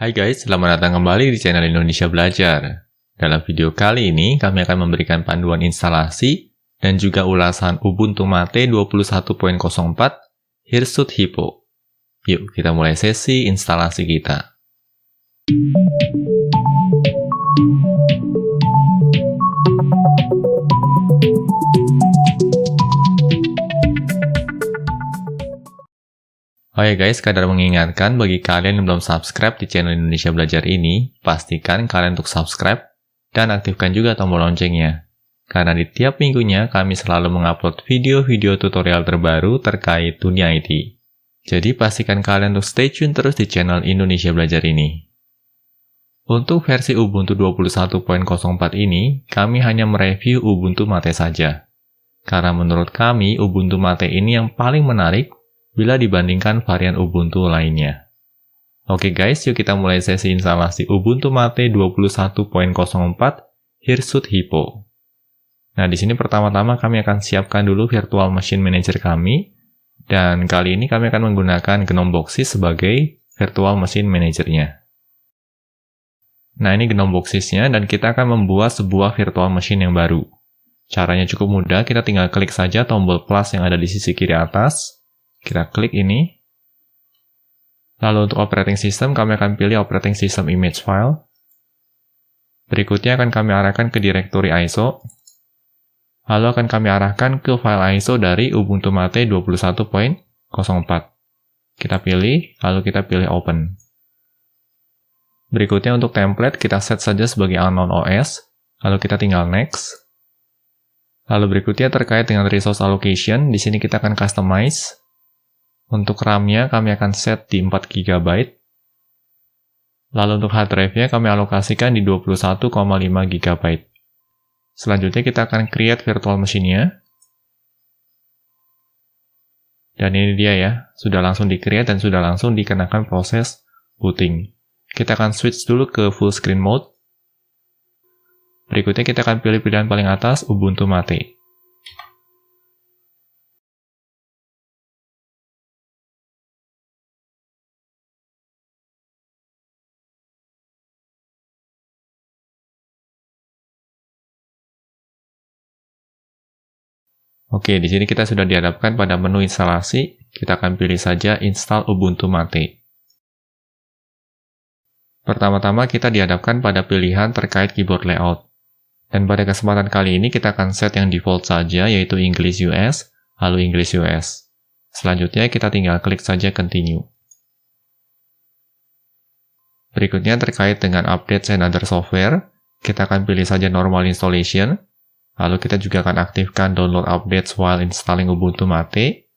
Hai guys, selamat datang kembali di channel Indonesia Belajar. Dalam video kali ini, kami akan memberikan panduan instalasi dan juga ulasan Ubuntu Mate 21.04 Hirsute Hippo. Yuk, kita mulai sesi instalasi kita. Oke guys, kadar mengingatkan bagi kalian yang belum subscribe di channel Indonesia Belajar ini, pastikan kalian untuk subscribe dan aktifkan juga tombol loncengnya. Karena di tiap minggunya kami selalu mengupload video-video tutorial terbaru terkait dunia IT. Jadi pastikan kalian untuk stay tune terus di channel Indonesia Belajar ini. Untuk versi Ubuntu 21.04 ini, kami hanya mereview Ubuntu Mate saja. Karena menurut kami, Ubuntu Mate ini yang paling menarik bila dibandingkan varian Ubuntu lainnya. Oke guys, yuk kita mulai sesi instalasi Ubuntu Mate 21.04 Hirsute Hippo. Nah, di sini pertama-tama kami akan siapkan dulu Virtual Machine Manager kami, dan kali ini kami akan menggunakan GNOME Boxsys sebagai Virtual Machine Manager-nya. Nah, ini GNOME Boxsys-nya, dan kita akan membuat sebuah virtual machine yang baru. Caranya cukup mudah, kita tinggal klik saja tombol plus yang ada di sisi kiri atas. Kita klik ini. Lalu untuk operating system, kami akan pilih operating system image file. Berikutnya akan kami arahkan ke directory ISO. Lalu akan kami arahkan ke file ISO dari Ubuntu Mate 21.04. Kita pilih, lalu kita pilih open. Berikutnya untuk template, kita set saja sebagai unknown OS. Lalu kita tinggal next. Lalu berikutnya terkait dengan resource allocation, di sini kita akan customize. Untuk RAM-nya kami akan set di 4 GB. Lalu untuk hard drive-nya kami alokasikan di 21,5 GB. Selanjutnya kita akan create virtual machine-nya. Dan ini dia ya, sudah langsung di-create dan sudah langsung dikenakan proses booting. Kita akan switch dulu ke full screen mode. Berikutnya kita akan pilih pilihan paling atas, Ubuntu Mate. Oke, di sini kita sudah dihadapkan pada menu instalasi. Kita akan pilih saja Install Ubuntu Mate. Pertama-tama kita dihadapkan pada pilihan terkait keyboard layout. Dan pada kesempatan kali ini kita akan set yang default saja, yaitu English US, lalu English US. Selanjutnya kita tinggal klik saja Continue. Berikutnya terkait dengan update and other software, kita akan pilih saja Normal Installation. Lalu kita juga akan aktifkan download updates while installing Ubuntu Mate.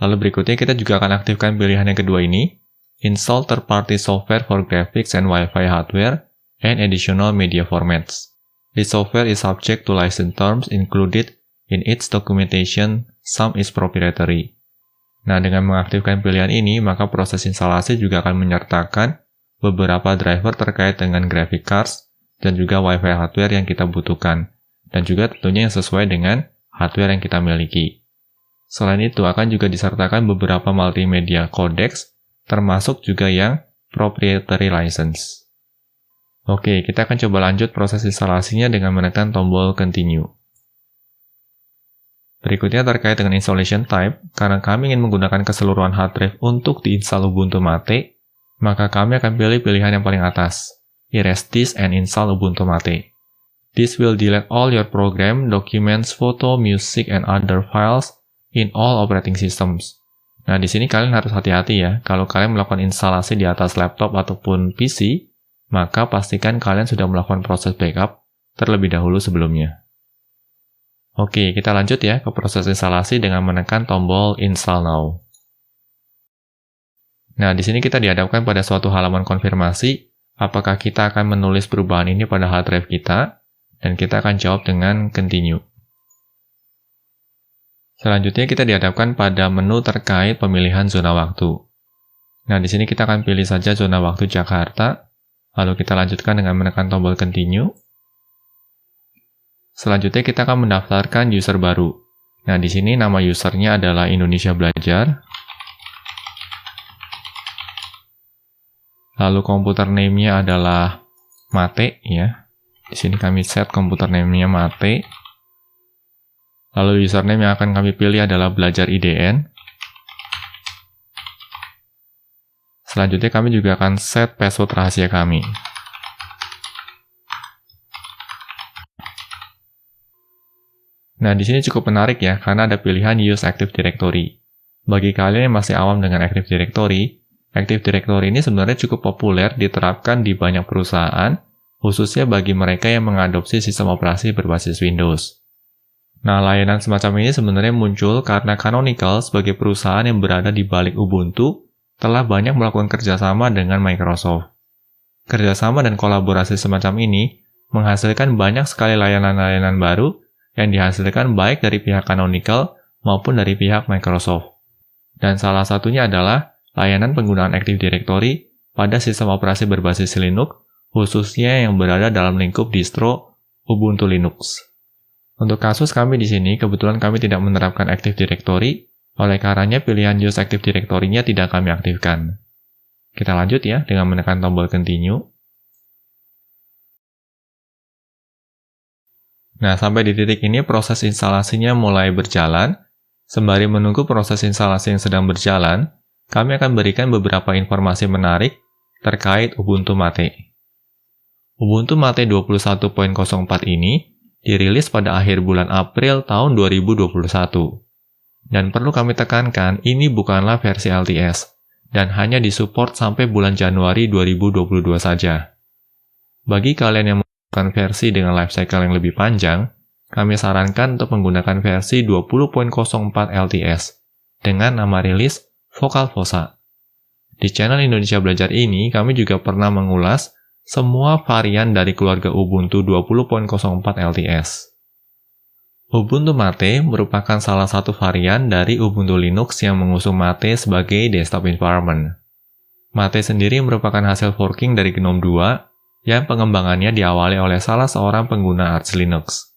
Lalu berikutnya kita juga akan aktifkan pilihan yang kedua ini, install third-party software for graphics and Wi-Fi hardware and additional media formats. This software is subject to license terms included in its documentation, some is proprietary. Nah, dengan mengaktifkan pilihan ini, maka proses instalasi juga akan menyertakan beberapa driver terkait dengan graphic cards dan juga Wi-Fi hardware yang kita butuhkan. Dan juga tentunya yang sesuai dengan hardware yang kita miliki. Selain itu, akan juga disertakan beberapa multimedia codecs, termasuk juga yang proprietary license. Oke, kita akan coba lanjut proses instalasinya dengan menekan tombol Continue. Berikutnya terkait dengan installation type, karena kami ingin menggunakan keseluruhan hard drive untuk diinstal Ubuntu Mate, maka kami akan pilih pilihan yang paling atas, Erase disk and install Ubuntu Mate. This will delete all your program, documents, photo, music, and other files in all operating systems. Nah, di sini kalian harus hati-hati ya. Kalau kalian melakukan instalasi di atas laptop ataupun PC, maka pastikan kalian sudah melakukan proses backup terlebih dahulu sebelumnya. Oke, kita lanjut ya ke proses instalasi dengan menekan tombol Install Now. Nah, di sini kita dihadapkan pada suatu halaman konfirmasi, apakah kita akan menulis perubahan ini pada hard drive kita, dan kita akan jawab dengan Continue. Selanjutnya kita dihadapkan pada menu terkait pemilihan zona waktu. Nah, di sini kita akan pilih saja zona waktu Jakarta, lalu kita lanjutkan dengan menekan tombol Continue. Selanjutnya kita akan mendaftarkan user baru. Nah, di sini nama usernya adalah Indonesia Belajar. Lalu komputer name-nya adalah Mate ya. Di sini kami set komputer name-nya Mate. Lalu username yang akan kami pilih adalah belajar IDN. Selanjutnya kami juga akan set password rahasia kami. Nah, di sini cukup menarik ya, karena ada pilihan Use Active Directory. Bagi kalian yang masih awam dengan Active Directory ini sebenarnya cukup populer diterapkan di banyak perusahaan, khususnya bagi mereka yang mengadopsi sistem operasi berbasis Windows. Nah, layanan semacam ini sebenarnya muncul karena Canonical sebagai perusahaan yang berada di balik Ubuntu telah banyak melakukan kerjasama dengan Microsoft. Kerjasama dan kolaborasi semacam ini menghasilkan banyak sekali layanan-layanan baru yang dihasilkan baik dari pihak Canonical maupun dari pihak Microsoft. Dan salah satunya adalah layanan penggunaan Active Directory pada sistem operasi berbasis Linux, khususnya yang berada dalam lingkup distro Ubuntu Linux. Untuk kasus kami di sini, kebetulan kami tidak menerapkan Active Directory, oleh karenanya pilihan Use Active Directory-nya tidak kami aktifkan. Kita lanjut ya dengan menekan tombol Continue. Nah, sampai di titik ini proses instalasinya mulai berjalan. Sembari menunggu proses instalasi yang sedang berjalan, kami akan berikan beberapa informasi menarik terkait Ubuntu Mate. Ubuntu Mate 21.04 ini dirilis pada akhir bulan April tahun 2021. Dan perlu kami tekankan, ini bukanlah versi LTS, dan hanya disupport sampai bulan Januari 2022 saja. Bagi kalian yang versi dengan lifecycle yang lebih panjang, kami sarankan untuk menggunakan versi 20.04 LTS dengan nama rilis VocalFossa. Di channel Indonesia Belajar ini, kami juga pernah mengulas semua varian dari keluarga Ubuntu 20.04 LTS. Ubuntu Mate merupakan salah satu varian dari Ubuntu Linux yang mengusung Mate sebagai desktop environment. Mate sendiri merupakan hasil forking dari GNOME 2 yang pengembangannya diawali oleh salah seorang pengguna Arch Linux.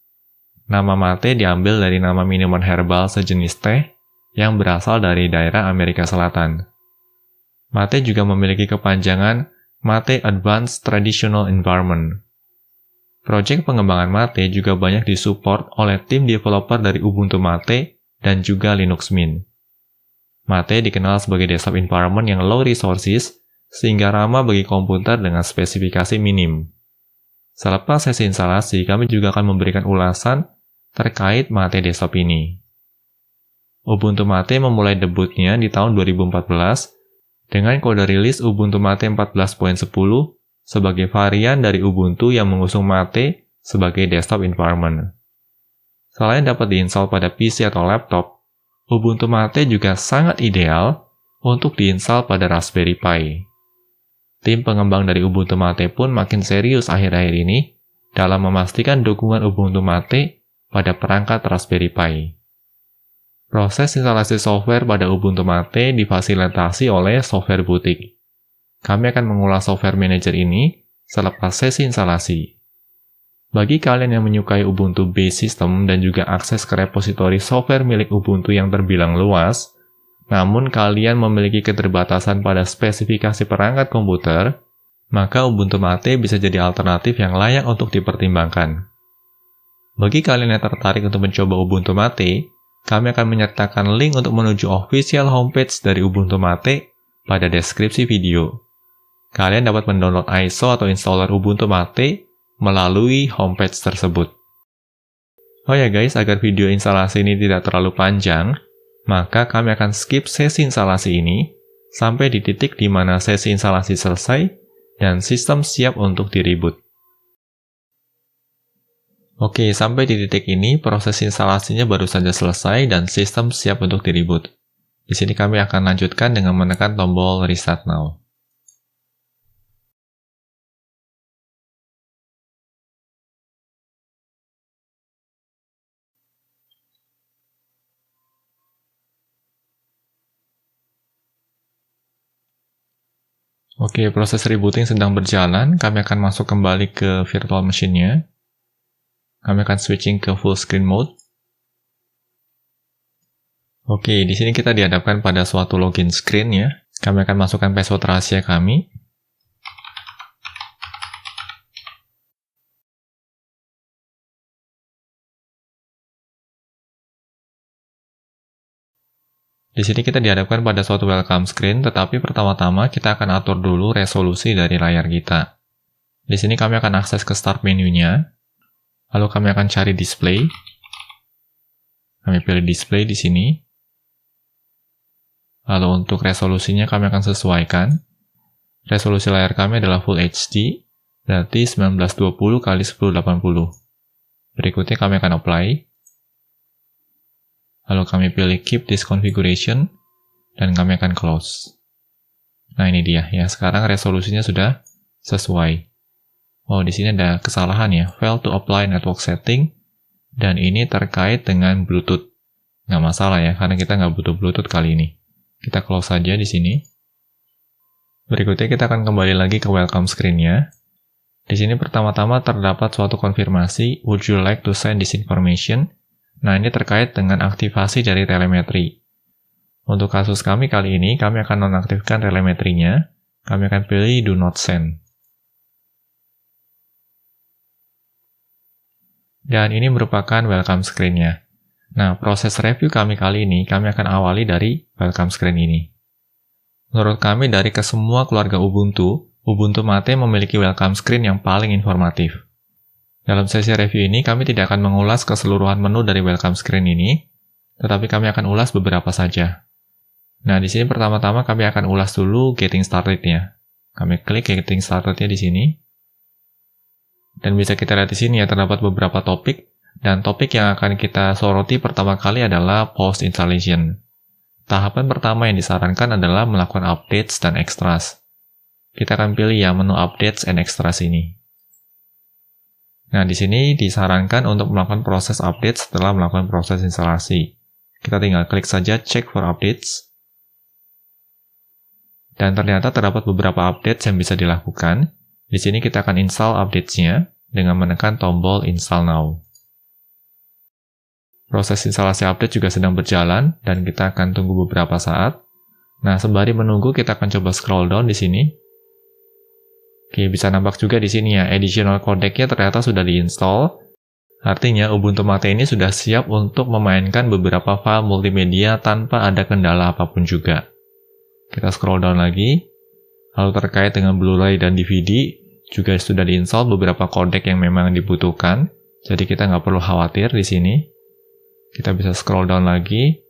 Nama Mate diambil dari nama minuman herbal sejenis teh yang berasal dari daerah Amerika Selatan. Mate juga memiliki kepanjangan Mate Advanced Traditional Environment. Project pengembangan Mate juga banyak disupport oleh tim developer dari Ubuntu Mate dan juga Linux Mint. Mate dikenal sebagai desktop environment yang low resources, sehingga ramah bagi komputer dengan spesifikasi minim. Selepas sesi instalasi, kami juga akan memberikan ulasan terkait Mate desktop ini. Ubuntu Mate memulai debutnya di tahun 2014 dengan kode rilis Ubuntu Mate 14.10 sebagai varian dari Ubuntu yang mengusung Mate sebagai desktop environment. Selain dapat diinstal pada PC atau laptop, Ubuntu Mate juga sangat ideal untuk diinstal pada Raspberry Pi. Tim pengembang dari Ubuntu Mate pun makin serius akhir-akhir ini dalam memastikan dukungan Ubuntu Mate pada perangkat Raspberry Pi. Proses instalasi software pada Ubuntu Mate difasilitasi oleh Software Boutique. Kami akan mengulas Software Manager ini selepas sesi instalasi. Bagi kalian yang menyukai Ubuntu Base System dan juga akses ke repositori software milik Ubuntu yang terbilang luas, namun kalian memiliki keterbatasan pada spesifikasi perangkat komputer, maka Ubuntu Mate bisa jadi alternatif yang layak untuk dipertimbangkan. Bagi kalian yang tertarik untuk mencoba Ubuntu Mate, kami akan menyertakan link untuk menuju official homepage dari Ubuntu Mate pada deskripsi video. Kalian dapat mendownload ISO atau installer Ubuntu Mate melalui homepage tersebut. Oh ya guys, agar video instalasi ini tidak terlalu panjang, maka kami akan skip sesi instalasi ini sampai di titik di mana sesi instalasi selesai dan sistem siap untuk di-reboot. Oke, sampai di titik ini proses instalasinya baru saja selesai dan sistem siap untuk di-reboot. Di sini kami akan lanjutkan dengan menekan tombol Restart Now. Oke, proses rebooting sedang berjalan. Kami akan masuk kembali ke virtual machine-nya. Kami akan switching ke full screen mode. Oke, di sini kita dihadapkan pada suatu login screen ya. Kami akan masukkan password rahasia kami. Di sini kita dihadapkan pada suatu welcome screen, tetapi pertama-tama kita akan atur dulu resolusi dari layar kita. Di sini kami akan akses ke start menunya, lalu kami akan cari display. Kami pilih display di sini. Lalu untuk resolusinya kami akan sesuaikan. Resolusi layar kami adalah Full HD, berarti 1920 x 1080. Berikutnya kami akan apply. Lalu kami pilih keep this configuration, dan kami akan close. Nah ini dia, ya sekarang resolusinya sudah sesuai. Oh di sini ada kesalahan ya, fail to apply network setting, dan ini terkait dengan Bluetooth. Nggak masalah ya, karena kita nggak butuh Bluetooth kali ini. Kita close saja di sini. Berikutnya kita akan kembali lagi ke welcome screen-nya. Di sini pertama-tama terdapat suatu konfirmasi, would you like to send this information? Nah, ini terkait dengan aktivasi dari telemetri. Untuk kasus kami kali ini, kami akan nonaktifkan telemetrinya. Kami akan pilih do not send. Dan ini merupakan welcome screen-nya. Nah, proses review kami kali ini, kami akan awali dari welcome screen ini. Menurut kami, dari kesemua keluarga Ubuntu, Ubuntu Mate memiliki welcome screen yang paling informatif. Dalam sesi review ini, kami tidak akan mengulas keseluruhan menu dari welcome screen ini, tetapi kami akan ulas beberapa saja. Nah, di sini pertama-tama kami akan ulas dulu Getting Started-nya. Kami klik Getting Started-nya di sini. Dan bisa kita lihat di sini ya, terdapat beberapa topik, dan topik yang akan kita soroti pertama kali adalah Post Installation. Tahapan pertama yang disarankan adalah melakukan updates dan extras. Kita akan pilih yang menu Updates and Extras ini. Nah, di sini disarankan untuk melakukan proses update setelah melakukan proses instalasi. Kita tinggal klik saja Check for Updates. Dan ternyata terdapat beberapa updates yang bisa dilakukan. Di sini kita akan install updates-nya dengan menekan tombol Install Now. Proses instalasi update juga sedang berjalan, dan kita akan tunggu beberapa saat. Nah, sembari menunggu, kita akan coba scroll down di sini. Oke, bisa nampak juga di sini ya, additional codec-nya ternyata sudah diinstal. Artinya, Ubuntu Mate ini sudah siap untuk memainkan beberapa file multimedia tanpa ada kendala apapun juga. Kita scroll down lagi. Lalu terkait dengan Blu-ray dan DVD, juga sudah diinstal beberapa codec yang memang dibutuhkan. Jadi kita nggak perlu khawatir di sini. Kita bisa scroll down lagi.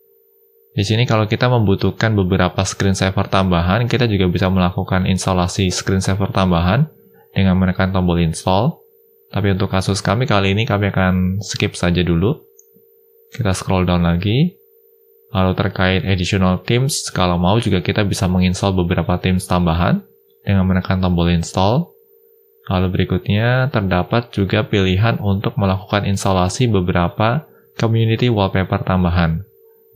Di sini kalau kita membutuhkan beberapa screensaver tambahan, kita juga bisa melakukan instalasi screensaver tambahan dengan menekan tombol install. Tapi untuk kasus kami kali ini, kami akan skip saja dulu. Kita scroll down lagi. Lalu terkait additional themes, kalau mau juga kita bisa menginstal beberapa themes tambahan dengan menekan tombol install. Lalu berikutnya terdapat juga pilihan untuk melakukan instalasi beberapa community wallpaper tambahan.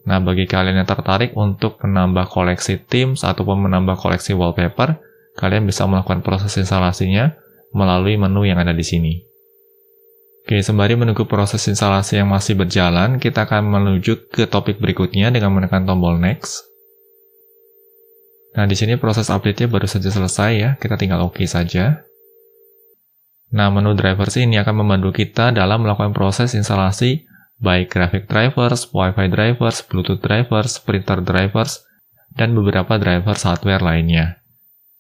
Nah, bagi kalian yang tertarik untuk menambah koleksi themes ataupun menambah koleksi wallpaper, kalian bisa melakukan proses instalasinya melalui menu yang ada di sini. Oke, sembari menunggu proses instalasi yang masih berjalan, kita akan menuju ke topik berikutnya dengan menekan tombol Next. Nah, di sini proses update-nya baru saja selesai ya, kita tinggal OK saja. Nah, menu drivers ini akan membantu kita dalam melakukan proses instalasi baik graphic drivers, Wi-Fi drivers, Bluetooth drivers, printer drivers, dan beberapa drivers hardware lainnya.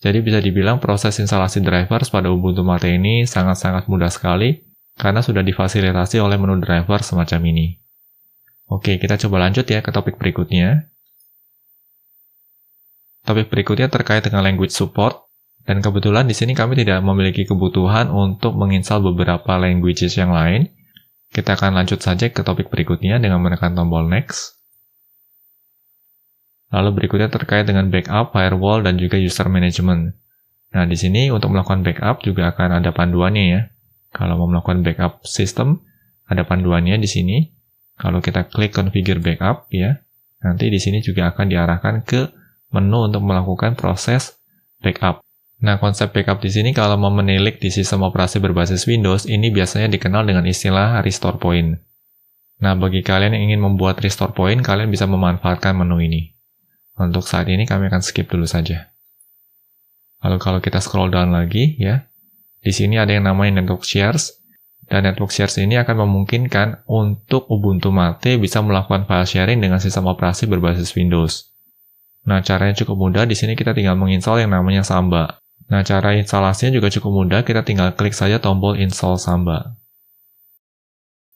Jadi bisa dibilang proses instalasi drivers pada Ubuntu Mate ini sangat-sangat mudah sekali, karena sudah difasilitasi oleh menu driver semacam ini. Oke, kita coba lanjut ya ke topik berikutnya. Topik berikutnya terkait dengan language support, dan kebetulan di sini kami tidak memiliki kebutuhan untuk menginstal beberapa languages yang lain. Kita akan lanjut saja ke topik berikutnya dengan menekan tombol Next. Lalu berikutnya terkait dengan backup, firewall, dan juga user management. Nah, di sini untuk melakukan backup juga akan ada panduannya ya. Kalau mau melakukan backup sistem, ada panduannya di sini. Kalau kita klik configure backup ya, nanti di sini juga akan diarahkan ke menu untuk melakukan proses backup. Nah, konsep backup di sini kalau mau menilik di sistem operasi berbasis Windows, ini biasanya dikenal dengan istilah restore point. Nah, bagi kalian yang ingin membuat restore point, kalian bisa memanfaatkan menu ini. Untuk saat ini kami akan skip dulu saja. Lalu kalau kita scroll down lagi ya, di sini ada yang namanya network shares. Dan network shares ini akan memungkinkan untuk Ubuntu Mate bisa melakukan file sharing dengan sistem operasi berbasis Windows. Nah, caranya cukup mudah. Di sini kita tinggal menginstal yang namanya Samba. Nah, cara instalasinya juga cukup mudah. Kita tinggal klik saja tombol install Samba.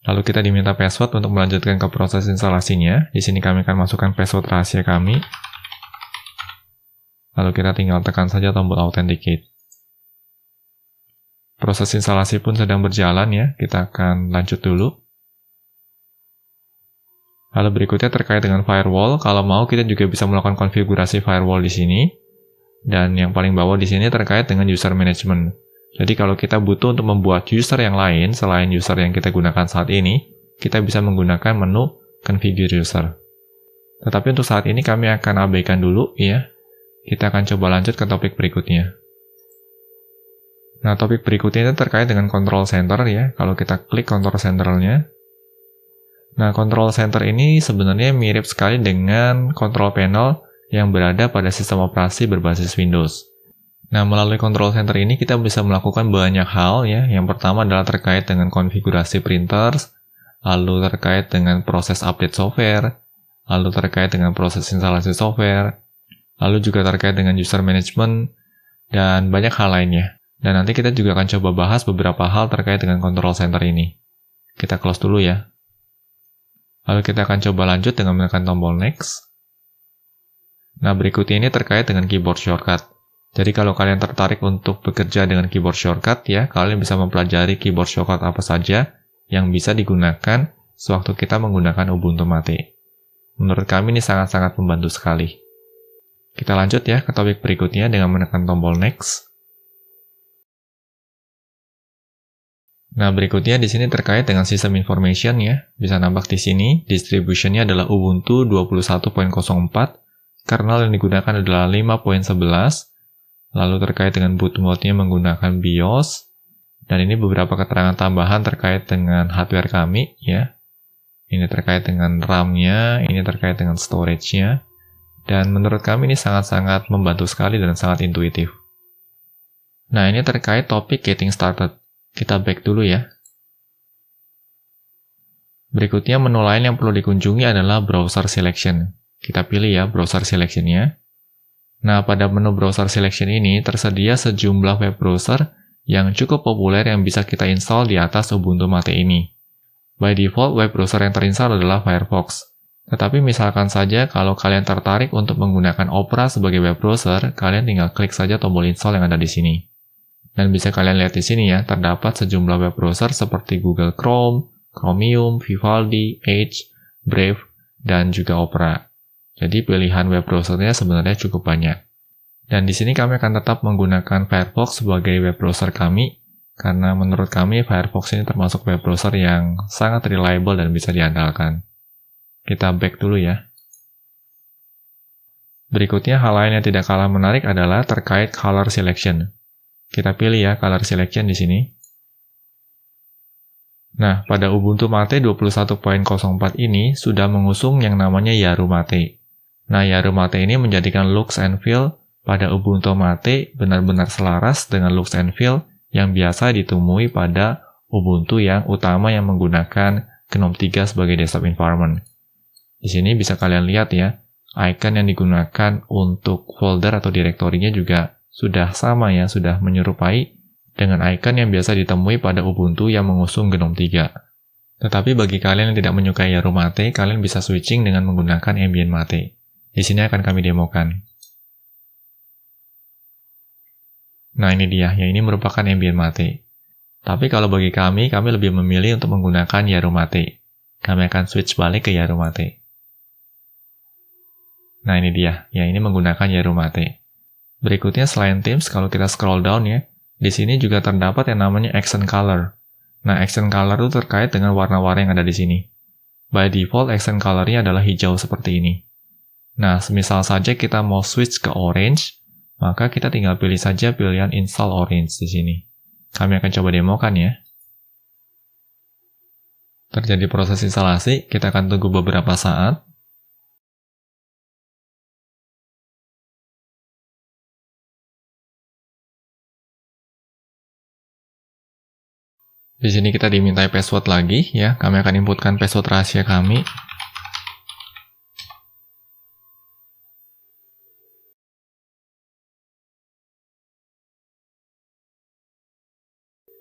Lalu kita diminta password untuk melanjutkan ke proses instalasinya. Di sini kami akan masukkan password rahasia kami. Lalu kita tinggal tekan saja tombol authenticate. Proses instalasi pun sedang berjalan ya, kita akan lanjut dulu. Lalu berikutnya terkait dengan firewall, kalau mau kita juga bisa melakukan konfigurasi firewall di sini. Dan yang paling bawah di sini terkait dengan user management. Jadi kalau kita butuh untuk membuat user yang lain selain user yang kita gunakan saat ini, kita bisa menggunakan menu configure user. Tetapi untuk saat ini kami akan abaikan dulu ya. Kita akan coba lanjut ke topik berikutnya. Nah, topik berikutnya itu terkait dengan control center ya. Kalau kita klik control centernya. Nah, control center ini sebenarnya mirip sekali dengan control panel yang berada pada sistem operasi berbasis Windows. Nah, melalui control center ini kita bisa melakukan banyak hal ya. Yang pertama adalah terkait dengan konfigurasi printers, lalu terkait dengan proses update software, lalu terkait dengan proses instalasi software, lalu juga terkait dengan user management, dan banyak hal lainnya. Dan nanti kita juga akan coba bahas beberapa hal terkait dengan control center ini. Kita close dulu ya. Lalu kita akan coba lanjut dengan menekan tombol next. Nah, berikutnya ini terkait dengan keyboard shortcut. Jadi kalau kalian tertarik untuk bekerja dengan keyboard shortcut ya, kalian bisa mempelajari keyboard shortcut apa saja yang bisa digunakan sewaktu kita menggunakan Ubuntu Mate. Menurut kami ini sangat-sangat membantu sekali. Kita lanjut ya ke topik berikutnya dengan menekan tombol next. Nah, berikutnya di sini terkait dengan sistem information ya. Bisa nampak di sini, distributionnya adalah Ubuntu 21.04, kernel yang digunakan adalah 5.11, lalu terkait dengan boot mode-nya menggunakan BIOS, dan ini beberapa keterangan tambahan terkait dengan hardware kami ya. Ini terkait dengan RAM-nya, ini terkait dengan storage-nya, dan menurut kami ini sangat-sangat membantu sekali dan sangat intuitif. Nah, ini terkait topik getting started. Kita back dulu ya. Berikutnya menu lain yang perlu dikunjungi adalah browser selection. Kita pilih ya browser selection-nya. Nah, pada menu browser selection ini tersedia sejumlah web browser yang cukup populer yang bisa kita install di atas Ubuntu Mate ini. By default, web browser yang terinstall adalah Firefox. Tetapi misalkan saja kalau kalian tertarik untuk menggunakan Opera sebagai web browser, kalian tinggal klik saja tombol install yang ada di sini. Dan bisa kalian lihat di sini ya, terdapat sejumlah web browser seperti Google Chrome, Chromium, Vivaldi, Edge, Brave, dan juga Opera. Jadi pilihan web browsernya sebenarnya cukup banyak. Dan di sini kami akan tetap menggunakan Firefox sebagai web browser kami, karena menurut kami Firefox ini termasuk web browser yang sangat reliable dan bisa diandalkan. Kita back dulu ya. Berikutnya hal lain yang tidak kalah menarik adalah terkait color selection. Kita pilih ya color selection di sini. Nah, pada Ubuntu Mate 21.04 ini sudah mengusung yang namanya Yaru Mate. Nah, Yaru Mate ini menjadikan looks and feel pada Ubuntu Mate benar-benar selaras dengan looks and feel yang biasa ditemui pada Ubuntu yang utama yang menggunakan GNOME 3 sebagai desktop environment. Di sini bisa kalian lihat ya, icon yang digunakan untuk folder atau direktorinya juga sudah sama ya, sudah menyerupai dengan icon yang biasa ditemui pada Ubuntu yang mengusung GNOME 3. Tetapi bagi kalian yang tidak menyukai Yaru Mate, kalian bisa switching dengan menggunakan Ambient Mate. Di sini akan kami demokan. Nah, ini dia, ya ini merupakan Ambient Mate. Tapi kalau bagi kami lebih memilih untuk menggunakan Yaru Mate. Kami akan switch balik ke Yaru Mate. Nah, ini dia, ya ini menggunakan Yaru Mate. Berikutnya selain themes, kalau kita scroll down ya, di sini juga terdapat yang namanya accent color. Nah, accent color itu terkait dengan warna-warna yang ada di sini. By default, accent color-nya adalah hijau seperti ini. Nah, semisal saja kita mau switch ke orange, maka kita tinggal pilih saja pilihan install orange di sini. Kami akan coba demokan ya. Terjadi proses instalasi, kita akan tunggu beberapa saat. Di sini kita dimintai password lagi ya. Kami akan inputkan password rahasia kami.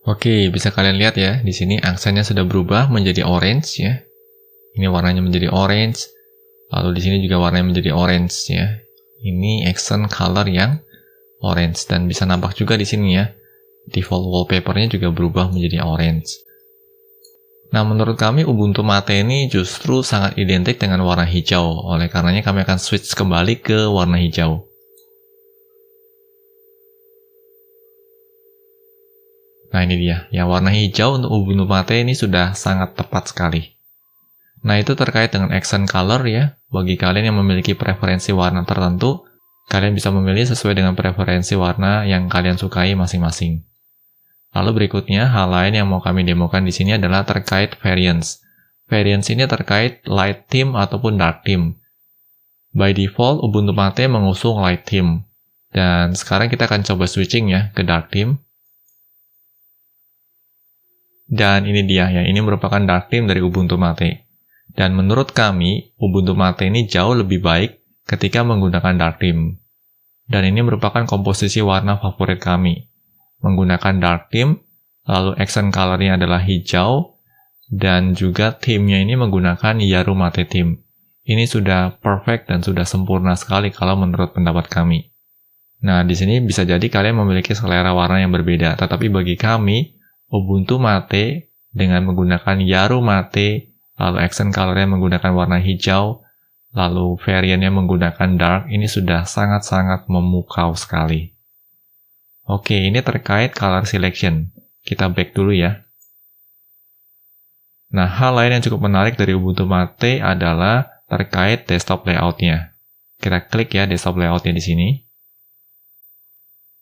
Oke, bisa kalian lihat ya, di sini aksennya sudah berubah menjadi orange ya. Ini warnanya menjadi orange. Lalu di sini juga warnanya menjadi orange ya. Ini accent color yang orange dan bisa nampak juga di sini ya. Default wallpaper-nya juga berubah menjadi orange. Nah, menurut kami Ubuntu Mate ini justru sangat identik dengan warna hijau. Oleh karenanya kami akan switch kembali ke warna hijau. Nah, ini dia. Ya, warna hijau untuk Ubuntu Mate ini sudah sangat tepat sekali. Nah, itu terkait dengan accent color ya. Bagi kalian yang memiliki preferensi warna tertentu, kalian bisa memilih sesuai dengan preferensi warna yang kalian sukai masing-masing. Lalu berikutnya, hal lain yang mau kami demokan di sini adalah terkait variance. Variance ini terkait light theme ataupun dark theme. By default, Ubuntu Mate mengusung light theme. Dan sekarang kita akan coba switching ya ke dark theme. Dan ini dia ya, ini merupakan dark theme dari Ubuntu Mate. Dan menurut kami, Ubuntu Mate ini jauh lebih baik ketika menggunakan dark theme. Dan ini merupakan komposisi warna favorit kami. Menggunakan dark theme, lalu accent color-nya adalah hijau, dan juga theme-nya ini menggunakan Yaru Mate theme. Ini sudah perfect dan sudah sempurna sekali kalau menurut pendapat kami. Nah, di sini bisa jadi kalian memiliki selera warna yang berbeda, tetapi bagi kami, Ubuntu Mate dengan menggunakan Yaru Mate, lalu accent color-nya menggunakan warna hijau, lalu varian-nya menggunakan dark, ini sudah sangat-sangat memukau sekali. Oke, ini terkait color selection. Kita back dulu ya. Nah, hal lain yang cukup menarik dari Ubuntu Mate adalah terkait desktop layout-nya. Kita klik ya desktop layout-nya di sini.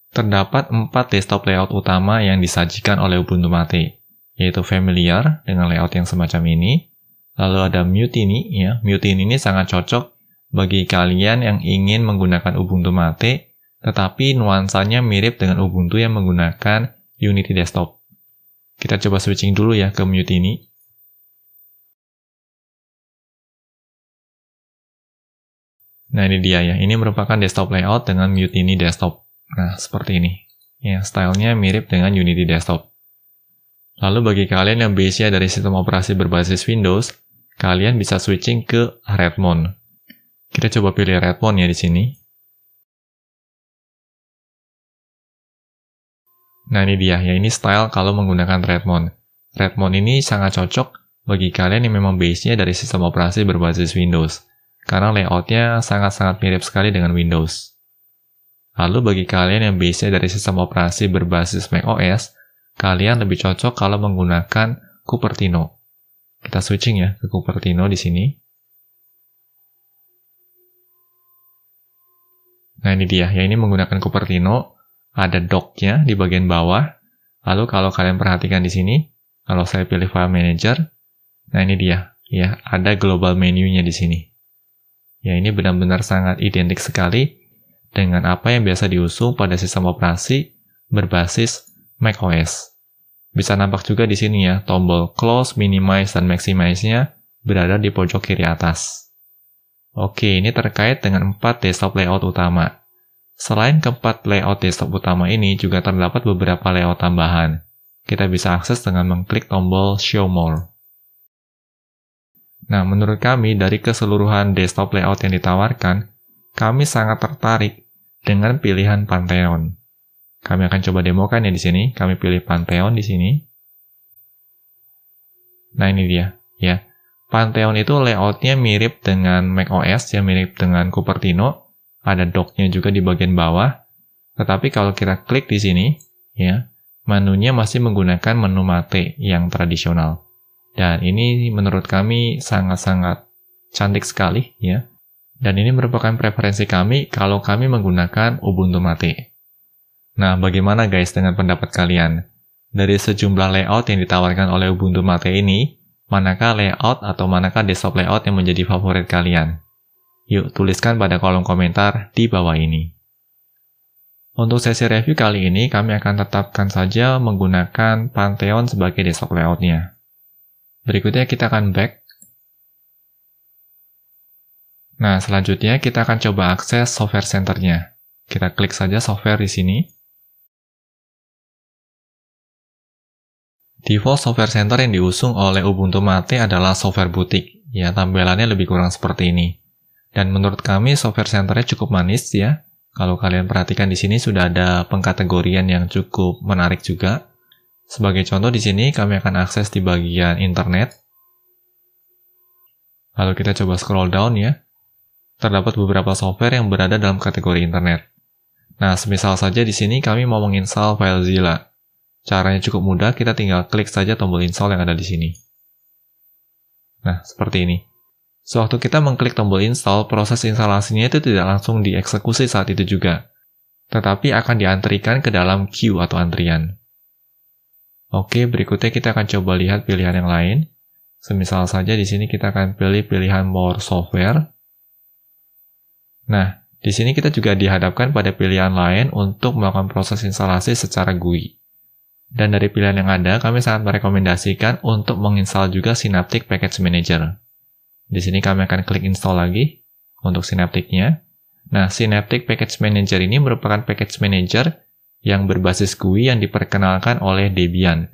Terdapat 4 desktop layout utama yang disajikan oleh Ubuntu Mate, yaitu familiar dengan layout yang semacam ini. Lalu ada Mutiny ya. Mutiny ini sangat cocok bagi kalian yang ingin menggunakan Ubuntu Mate tetapi nuansanya mirip dengan Ubuntu yang menggunakan Unity Desktop. Kita coba switching dulu ya ke Mutiny. Nah, ini dia ya. Ini merupakan desktop layout dengan Mutiny Desktop. Nah, seperti ini. Ya, stylenya mirip dengan Unity Desktop. Lalu bagi kalian yang base-nya dari sistem operasi berbasis Windows, kalian bisa switching ke Redmond. Kita coba pilih Redmond ya di sini. Nah, ini dia ya. Ini style kalau menggunakan Redmond. Redmond ini sangat cocok bagi kalian yang memang base-nya dari sistem operasi berbasis Windows. Karena layout-nya sangat-sangat mirip sekali dengan Windows. Lalu bagi kalian yang base-nya dari sistem operasi berbasis macOS, kalian lebih cocok kalau menggunakan Cupertino. Kita switching ya ke Cupertino di sini. Nah, ini dia ya. Ini menggunakan Cupertino. Ada dock-nya di bagian bawah. Lalu kalau kalian perhatikan di sini, kalau saya pilih File Manager, nah ini dia, ya ada global menu-nya di sini. Ya, ini benar-benar sangat identik sekali dengan apa yang biasa diusung pada sistem operasi berbasis macOS. Bisa nampak juga di sini ya, tombol Close, Minimize, dan Maximize-nya berada di pojok kiri atas. Oke, ini terkait dengan 4 desktop layout utama. Selain keempat layout desktop utama ini, juga terdapat beberapa layout tambahan. Kita bisa akses dengan mengklik tombol Show More. Nah, menurut kami, dari keseluruhan desktop layout yang ditawarkan, kami sangat tertarik dengan pilihan Pantheon. Kami akan coba demokan ya di sini. Kami pilih Pantheon di sini. Nah, ini dia. Ya, Pantheon itu layoutnya mirip dengan macOS, ya mirip dengan Cupertino. Ada dock-nya juga di bagian bawah. Tetapi kalau kita klik di sini, ya, menunya masih menggunakan menu Mate yang tradisional. Dan ini menurut kami sangat-sangat cantik sekali, ya. Dan ini merupakan preferensi kami kalau kami menggunakan Ubuntu Mate. Nah, bagaimana guys dengan pendapat kalian? Dari sejumlah layout yang ditawarkan oleh Ubuntu Mate ini, manakah layout atau manakah desktop layout yang menjadi favorit kalian? Yuk, tuliskan pada kolom komentar di bawah ini. Untuk sesi review kali ini, kami akan tetapkan saja menggunakan Pantheon sebagai desktop layout-nya. Berikutnya kita akan back. Nah, selanjutnya kita akan coba akses software center-nya. Kita klik saja software di sini. Default software center yang diusung oleh Ubuntu Mate adalah software boutique. Ya, tampilannya lebih kurang seperti ini. Dan menurut kami software center-nya cukup manis ya. Kalau kalian perhatikan di sini sudah ada pengkategorian yang cukup menarik juga. Sebagai contoh di sini kami akan akses di bagian internet. Lalu kita coba scroll down ya. Terdapat beberapa software yang berada dalam kategori internet. Nah, semisal saja di sini kami mau menginstal FileZilla. Caranya cukup mudah, kita tinggal klik saja tombol install yang ada di sini. Nah, seperti ini. Sewaktu kita mengklik tombol install, proses instalasinya itu tidak langsung dieksekusi saat itu juga, tetapi akan diantrikan ke dalam queue atau antrian. Oke, berikutnya kita akan coba lihat pilihan yang lain. Semisal saja di sini kita akan pilih pilihan More Software. Nah, di sini kita juga dihadapkan pada pilihan lain untuk melakukan proses instalasi secara GUI. Dan dari pilihan yang ada, kami sangat merekomendasikan untuk menginstal juga Synaptic Package Manager. Di sini kami akan klik install lagi untuk Synaptic-nya. Nah, Synaptic Package Manager ini merupakan package manager yang berbasis GUI yang diperkenalkan oleh Debian.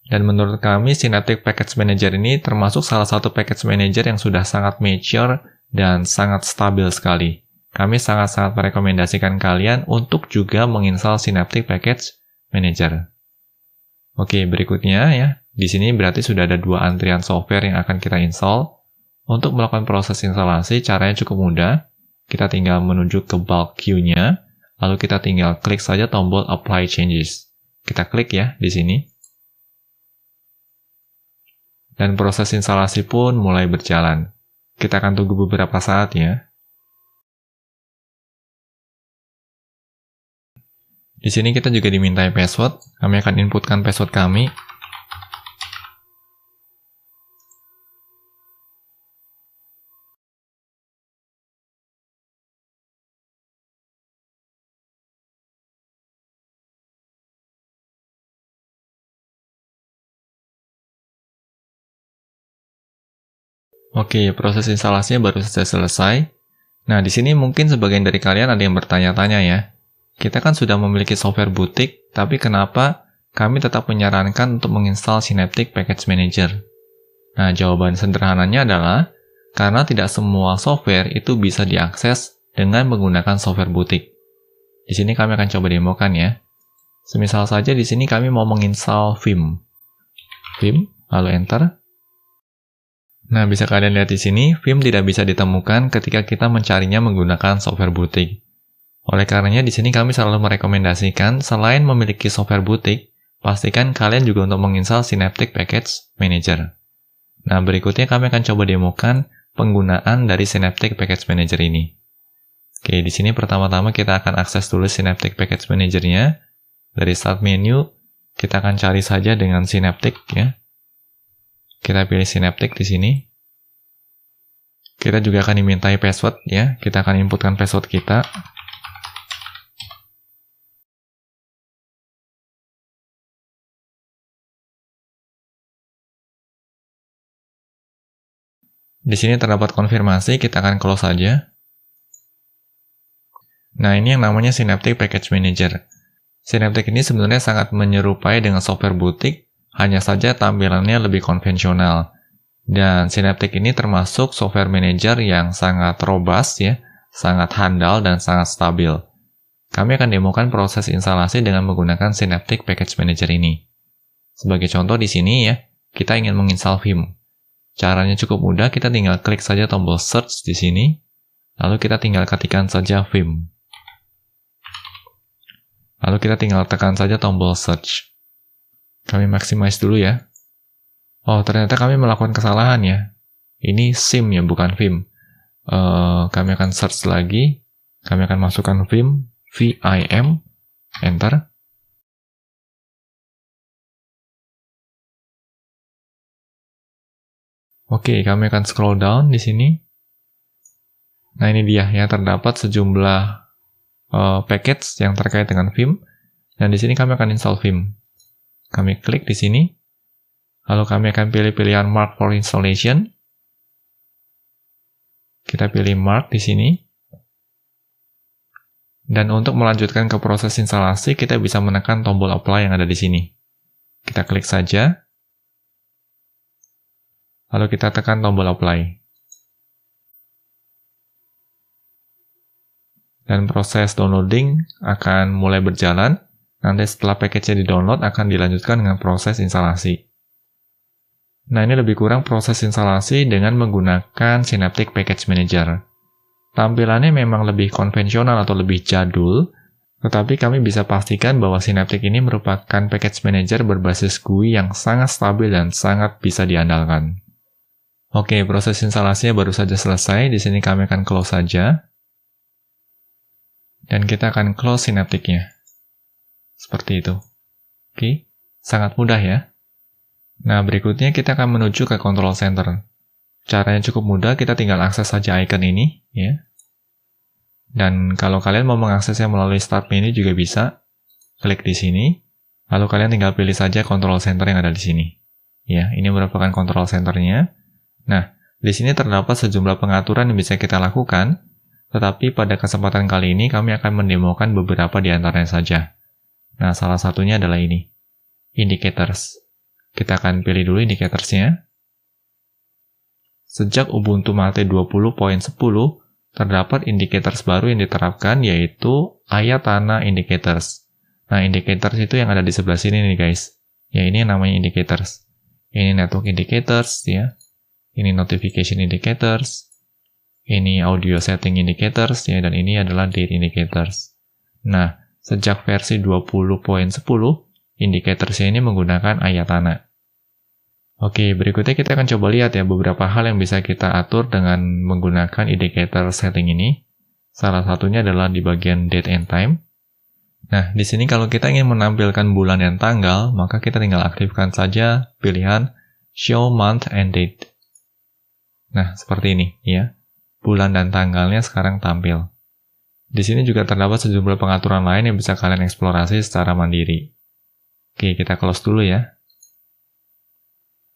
Dan menurut kami, Synaptic Package Manager ini termasuk salah satu package manager yang sudah sangat mature dan sangat stabil sekali. Kami sangat-sangat merekomendasikan kalian untuk juga menginstal Synaptic Package Manager. Oke, berikutnya ya. Di sini berarti sudah ada 2 antrian software yang akan kita install. Untuk melakukan proses instalasi, caranya cukup mudah. Kita tinggal menuju ke bulk queue-nya, lalu kita tinggal klik saja tombol Apply Changes. Kita klik ya di sini. Dan proses instalasi pun mulai berjalan. Kita akan tunggu beberapa saat ya. Di sini kita juga dimintai password. Kami akan inputkan password kami. Oke, proses instalasinya baru saja selesai. Nah, di sini mungkin sebagian dari kalian ada yang bertanya-tanya ya. Kita kan sudah memiliki software boutique, tapi kenapa kami tetap menyarankan untuk menginstal Synaptic Package Manager? Nah, jawaban sederhananya adalah karena tidak semua software itu bisa diakses dengan menggunakan software boutique. Di sini kami akan coba demokan ya. Semisal saja di sini kami mau menginstal Vim. Vim, lalu enter. Nah, bisa kalian lihat di sini, Vim tidak bisa ditemukan ketika kita mencarinya menggunakan software boutique. Oleh karenanya, di sini kami selalu merekomendasikan, selain memiliki software boutique, pastikan kalian juga untuk menginstal Synaptic Package Manager. Nah, berikutnya kami akan coba demokan penggunaan dari Synaptic Package Manager ini. Oke, di sini pertama-tama kita akan akses dulu Synaptic Package Manager-nya. Dari Start Menu, kita akan cari saja dengan Synaptic ya. Kita pilih Synaptic di sini. Kita juga akan dimintai password ya. Kita akan inputkan password kita. Di sini terdapat konfirmasi, kita akan close saja. Nah, ini yang namanya Synaptic Package Manager. Synaptic ini sebenarnya sangat menyerupai dengan software boutique, hanya saja tampilannya lebih konvensional. Dan Synaptic ini termasuk software manager yang sangat robust ya, sangat handal dan sangat stabil. Kami akan demokan proses instalasi dengan menggunakan Synaptic Package Manager ini. Sebagai contoh di sini ya, kita ingin menginstal Vim. Caranya cukup mudah, kita tinggal klik saja tombol search di sini, lalu kita tinggal ketikkan saja Vim. Lalu kita tinggal tekan saja tombol search. Kami maximize dulu ya. Oh, ternyata kami melakukan kesalahan ya. Ini SIM ya, bukan Vim. Kami akan search lagi. Kami akan masukkan Vim, V-I-M, enter. Oke, kami akan scroll down di sini. Nah, ini dia ya, terdapat sejumlah package yang terkait dengan Vim. Dan di sini kami akan install Vim. Kami klik di sini. Lalu kami akan pilih pilihan Mark for Installation. Kita pilih Mark di sini. Dan untuk melanjutkan ke proses instalasi, kita bisa menekan tombol Apply yang ada di sini. Kita klik saja. Lalu kita tekan tombol Apply. Dan proses downloading akan mulai berjalan. Nanti setelah package-nya di-download, akan dilanjutkan dengan proses instalasi. Nah, ini lebih kurang proses instalasi dengan menggunakan Synaptic Package Manager. Tampilannya memang lebih konvensional atau lebih jadul, tetapi kami bisa pastikan bahwa Synaptic ini merupakan package manager berbasis GUI yang sangat stabil dan sangat bisa diandalkan. Oke, proses instalasinya baru saja selesai. Di sini kami akan close saja. Dan kita akan close Synaptic-nya. Seperti itu. Oke, sangat mudah ya. Nah, berikutnya kita akan menuju ke Control Center. Caranya cukup mudah, kita tinggal akses saja icon ini, ya. Dan kalau kalian mau mengaksesnya melalui Start Menu juga bisa. Klik di sini, lalu kalian tinggal pilih saja Control Center yang ada di sini. Ya, ini merupakan Control Center-nya. Nah, di sini terdapat sejumlah pengaturan yang bisa kita lakukan, tetapi pada kesempatan kali ini kami akan mendemokan beberapa di antaranya saja. Nah, salah satunya adalah ini, Indicators. Kita akan pilih dulu indicators-nya. Sejak Ubuntu Mate 20.10, terdapat indicators baru yang diterapkan, yaitu Ayatana Indicators. Nah, indicators itu yang ada di sebelah sini nih guys. Ya, ini yang namanya indicators. Ini network indicators, ya. Ini notification indicators. Ini audio setting indicators, ya, dan ini adalah date indicators. Nah, sejak versi 20.10, indicators-nya ini menggunakan Ayatana. Oke, berikutnya kita akan coba lihat ya beberapa hal yang bisa kita atur dengan menggunakan indicator setting ini. Salah satunya adalah di bagian date and time. Nah, di sini kalau kita ingin menampilkan bulan dan tanggal, maka kita tinggal aktifkan saja pilihan Show Month and Date. Nah, seperti ini ya. Bulan dan tanggalnya sekarang tampil. Di sini juga terdapat sejumlah pengaturan lain yang bisa kalian eksplorasi secara mandiri. Oke, kita close dulu ya.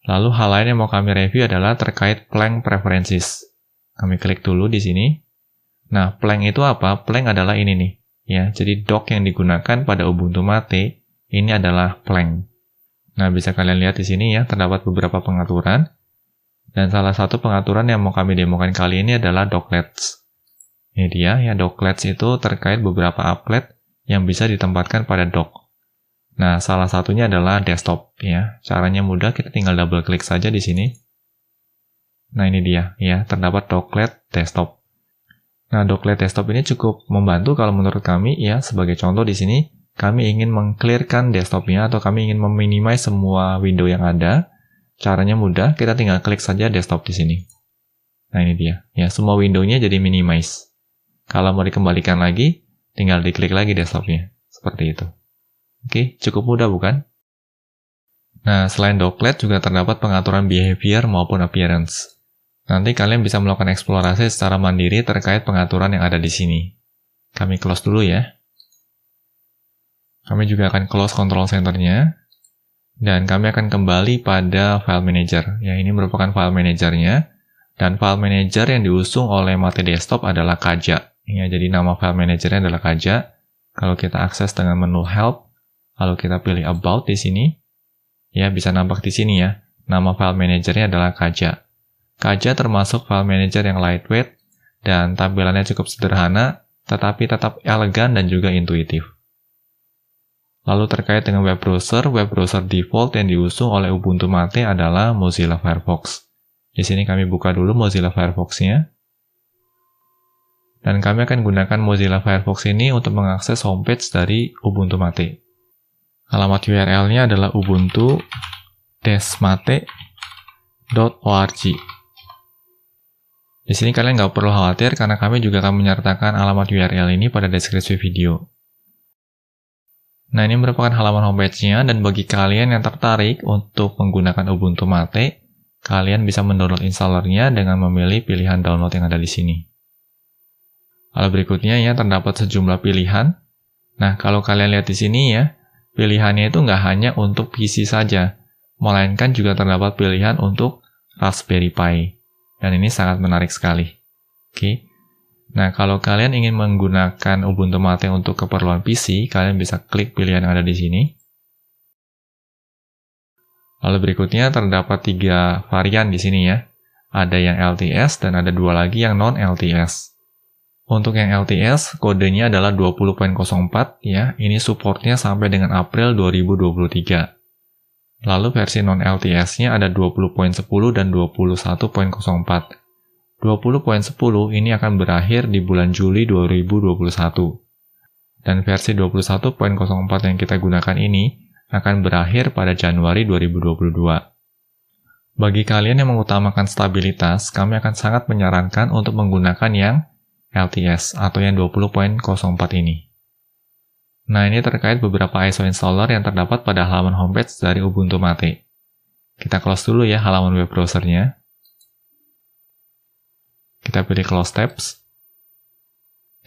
Lalu hal lain yang mau kami review adalah terkait Planck Preferences. Kami klik dulu di sini. Nah, Planck itu apa? Planck adalah ini nih. Ya, jadi dock yang digunakan pada Ubuntu Mate ini adalah Planck. Nah, bisa kalian lihat di sini ya, terdapat beberapa pengaturan. Dan salah satu pengaturan yang mau kami demokan kali ini adalah Docklets. Ini dia, ya Docklets itu terkait beberapa applet yang bisa ditempatkan pada dock. Nah, salah satunya adalah desktop ya. Caranya mudah, kita tinggal double klik saja di sini. Nah, ini dia ya, terdapat docklet desktop. Nah, docklet desktop ini cukup membantu kalau menurut kami ya. Sebagai contoh di sini, kami ingin meng-clearkan desktopnya atau kami ingin meminimize semua window yang ada. Caranya mudah, kita tinggal klik saja desktop di sini. Nah, ini dia ya, semua window-nya jadi minimize. Kalau mau dikembalikan lagi, tinggal diklik lagi desktopnya. Seperti itu. Oke, cukup mudah bukan? Nah, selain docklet juga terdapat pengaturan behavior maupun appearance. Nanti kalian bisa melakukan eksplorasi secara mandiri terkait pengaturan yang ada di sini. Kami close dulu ya. Kami juga akan close control center-nya. Dan kami akan kembali pada file manager. Ya, ini merupakan file manager-nya. Dan file manager yang diusung oleh Mate Desktop adalah Kaja. Ya, jadi nama file manager-nya adalah Kaja. Kalau kita akses dengan menu help, lalu kita pilih About di sini, ya bisa nampak di sini ya, nama file manajernya adalah Kaja. Kaja termasuk file manager yang lightweight, dan tampilannya cukup sederhana, tetapi tetap elegan dan juga intuitif. Lalu terkait dengan web browser default yang diusung oleh Ubuntu Mate adalah Mozilla Firefox. Di sini kami buka dulu Mozilla Firefox-nya. Dan kami akan gunakan Mozilla Firefox ini untuk mengakses homepage dari Ubuntu Mate. Alamat URL-nya adalah ubuntu-mate.org. Di sini kalian nggak perlu khawatir karena kami juga akan menyertakan alamat URL ini pada deskripsi video. Nah, ini merupakan halaman homepage-nya, dan bagi kalian yang tertarik untuk menggunakan Ubuntu Mate, kalian bisa mendownload installernya dengan memilih pilihan download yang ada di sini. Lalu berikutnya ya, terdapat sejumlah pilihan. Nah, kalau kalian lihat di sini ya, pilihannya itu nggak hanya untuk PC saja, melainkan juga terdapat pilihan untuk Raspberry Pi. Dan ini sangat menarik sekali. Oke. Nah, kalau kalian ingin menggunakan Ubuntu Mate untuk keperluan PC, kalian bisa klik pilihan yang ada di sini. Lalu berikutnya terdapat 3 varian di sini ya. Ada yang LTS dan ada 2 lagi yang non-LTS. Untuk yang LTS, kodenya adalah 20.04 ya. Ini supportnya sampai dengan April 2023. Lalu versi non-LTS-nya ada 20.10 dan 21.04. 20.10 ini akan berakhir di bulan Juli 2021. Dan versi 21.04 yang kita gunakan ini akan berakhir pada Januari 2022. Bagi kalian yang mengutamakan stabilitas, kami akan sangat menyarankan untuk menggunakan yang LTS atau yang 20.04 ini. Nah, ini terkait beberapa ISO installer yang terdapat pada halaman homepage dari Ubuntu Mate. Kita close dulu ya halaman web browsernya. Kita pilih Close Tabs.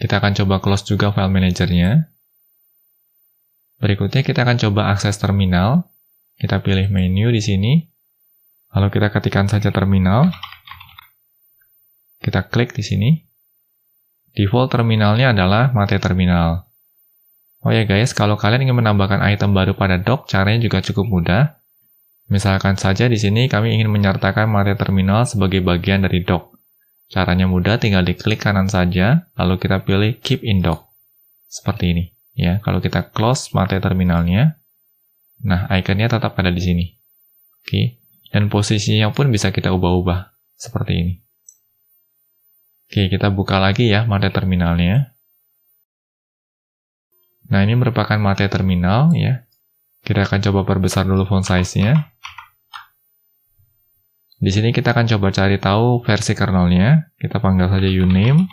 Kita akan coba close juga file manajernya. Berikutnya kita akan coba akses terminal. Kita pilih menu di sini. Lalu kita ketikkan saja terminal. Kita klik di sini. Default terminalnya adalah Mate Terminal. Oh ya guys, kalau kalian ingin menambahkan item baru pada dock, caranya juga cukup mudah. Misalkan saja di sini kami ingin menyertakan Mate Terminal sebagai bagian dari dock. Caranya mudah, tinggal diklik kanan saja, lalu kita pilih Keep in Dock. Seperti ini. Ya, kalau kita close Mate Terminalnya, nah ikonnya tetap ada di sini. Oke, dan posisinya pun bisa kita ubah-ubah seperti ini. Oke, kita buka lagi ya Mate Terminalnya. Nah, ini merupakan Mate Terminal ya. Kita akan coba perbesar dulu font size-nya. Di sini kita akan coba cari tahu versi kernelnya. Kita panggil saja uname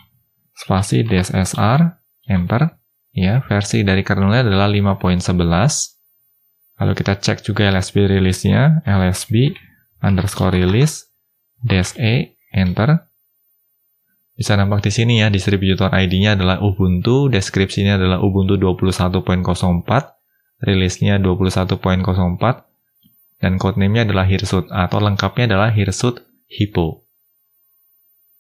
spasi DSSR, enter. Ya, versi dari kernelnya adalah 5.11. Lalu kita cek juga LSB release-nya, lsb_release -e, enter. Bisa nampak di sini ya, distributor ID-nya adalah Ubuntu, deskripsinya adalah Ubuntu 21.04, rilisnya 21.04, dan codename-nya adalah Hirsute, atau lengkapnya adalah Hirsute Hippo.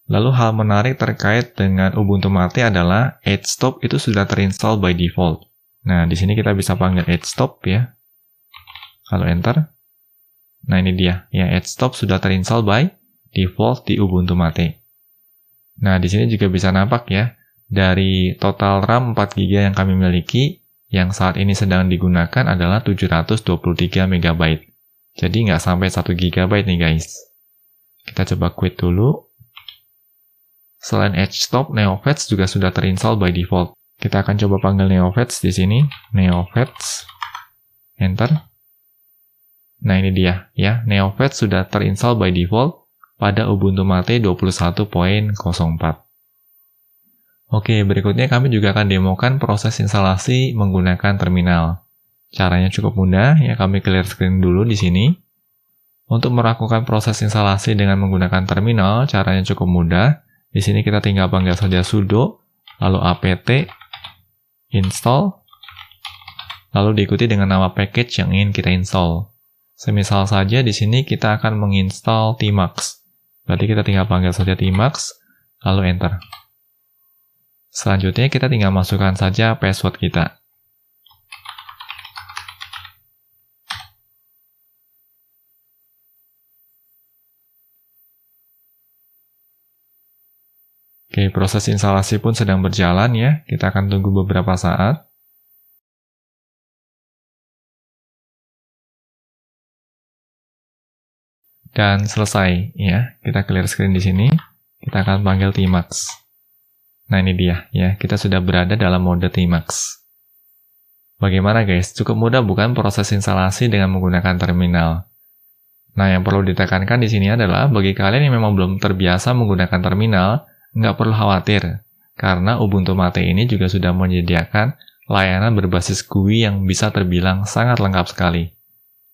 Lalu hal menarik terkait dengan Ubuntu Mate adalah Edgestop itu sudah terinstall by default. Nah, di sini kita bisa panggil Edgestop ya. Kalau enter, nah ini dia, ya Edgestop sudah terinstall by default di Ubuntu Mate. Nah, di sini juga bisa nampak ya, dari total RAM 4 GB yang kami miliki, yang saat ini sedang digunakan adalah 723 MB. Jadi nggak sampai 1 GB nih guys. Kita coba quit dulu. Selain Edgestop, NeoFetch juga sudah terinstall by default. Kita akan coba panggil NeoFetch di sini, NeoFetch, enter. Nah, ini dia ya, NeoFetch sudah terinstall by default pada Ubuntu Mate 21.04. Oke, berikutnya kami juga akan demokan proses instalasi menggunakan terminal. Caranya cukup mudah, ya kami clear screen dulu di sini. Untuk melakukan proses instalasi dengan menggunakan terminal, caranya cukup mudah. Di sini kita tinggal panggil saja sudo, lalu apt install, lalu diikuti dengan nama package yang ingin kita install. Semisal saja di sini kita akan menginstal Tmux. Berarti kita tinggal panggil saja Tmux, lalu enter. Selanjutnya kita tinggal masukkan saja password kita. Oke, proses instalasi pun sedang berjalan ya. Kita akan tunggu beberapa saat. Dan selesai ya. Kita clear screen di sini. Kita akan panggil Tmux. Nah, ini dia ya. Kita sudah berada dalam mode Tmux. Bagaimana guys? Cukup mudah bukan proses instalasi dengan menggunakan terminal? Nah, yang perlu ditekankan di sini adalah bagi kalian yang memang belum terbiasa menggunakan terminal, nggak perlu khawatir, karena Ubuntu Mate ini juga sudah menyediakan layanan berbasis GUI yang bisa terbilang sangat lengkap sekali.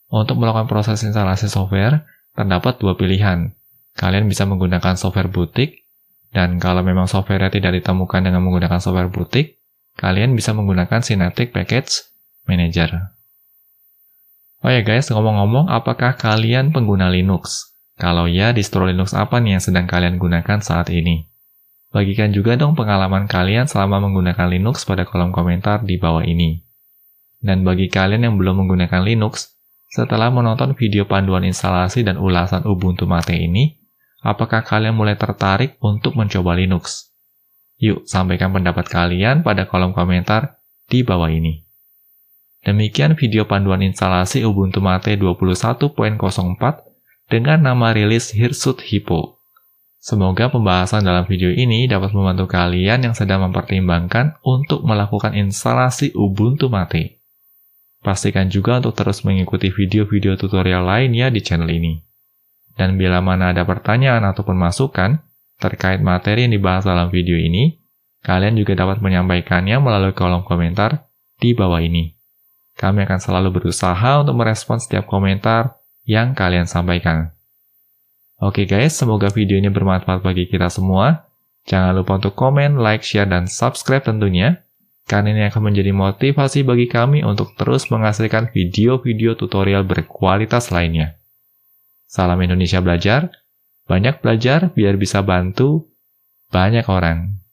Untuk melakukan proses instalasi software, terdapat dua pilihan. Kalian bisa menggunakan software butik, Dan kalau memang software tidak ditemukan dengan menggunakan software butik, kalian bisa menggunakan Synaptic Package Manager. Oh ya guys, ngomong-ngomong, apakah kalian pengguna Linux? Kalau ya, distro Linux apa nih yang sedang kalian gunakan saat ini? Bagikan juga dong pengalaman kalian selama menggunakan Linux pada kolom komentar di bawah ini. Dan bagi kalian yang belum menggunakan Linux, setelah menonton video panduan instalasi dan ulasan Ubuntu Mate ini, apakah kalian mulai tertarik untuk mencoba Linux? Yuk, sampaikan pendapat kalian pada kolom komentar di bawah ini. Demikian video panduan instalasi Ubuntu Mate 21.04 dengan nama rilis Hirsute Hippo. Semoga pembahasan dalam video ini dapat membantu kalian yang sedang mempertimbangkan untuk melakukan instalasi Ubuntu Mate. Pastikan juga untuk terus mengikuti video-video tutorial lainnya di channel ini. Dan bila mana ada pertanyaan ataupun masukan terkait materi yang dibahas dalam video ini, kalian juga dapat menyampaikannya melalui kolom komentar di bawah ini. Kami akan selalu berusaha untuk merespons setiap komentar yang kalian sampaikan. Oke guys, semoga video ini bermanfaat bagi kita semua. Jangan lupa untuk komen, like, share, dan subscribe tentunya, karena ini akan menjadi motivasi bagi kami untuk terus menghasilkan video-video tutorial berkualitas lainnya. Salam Indonesia Belajar, banyak belajar biar bisa bantu banyak orang.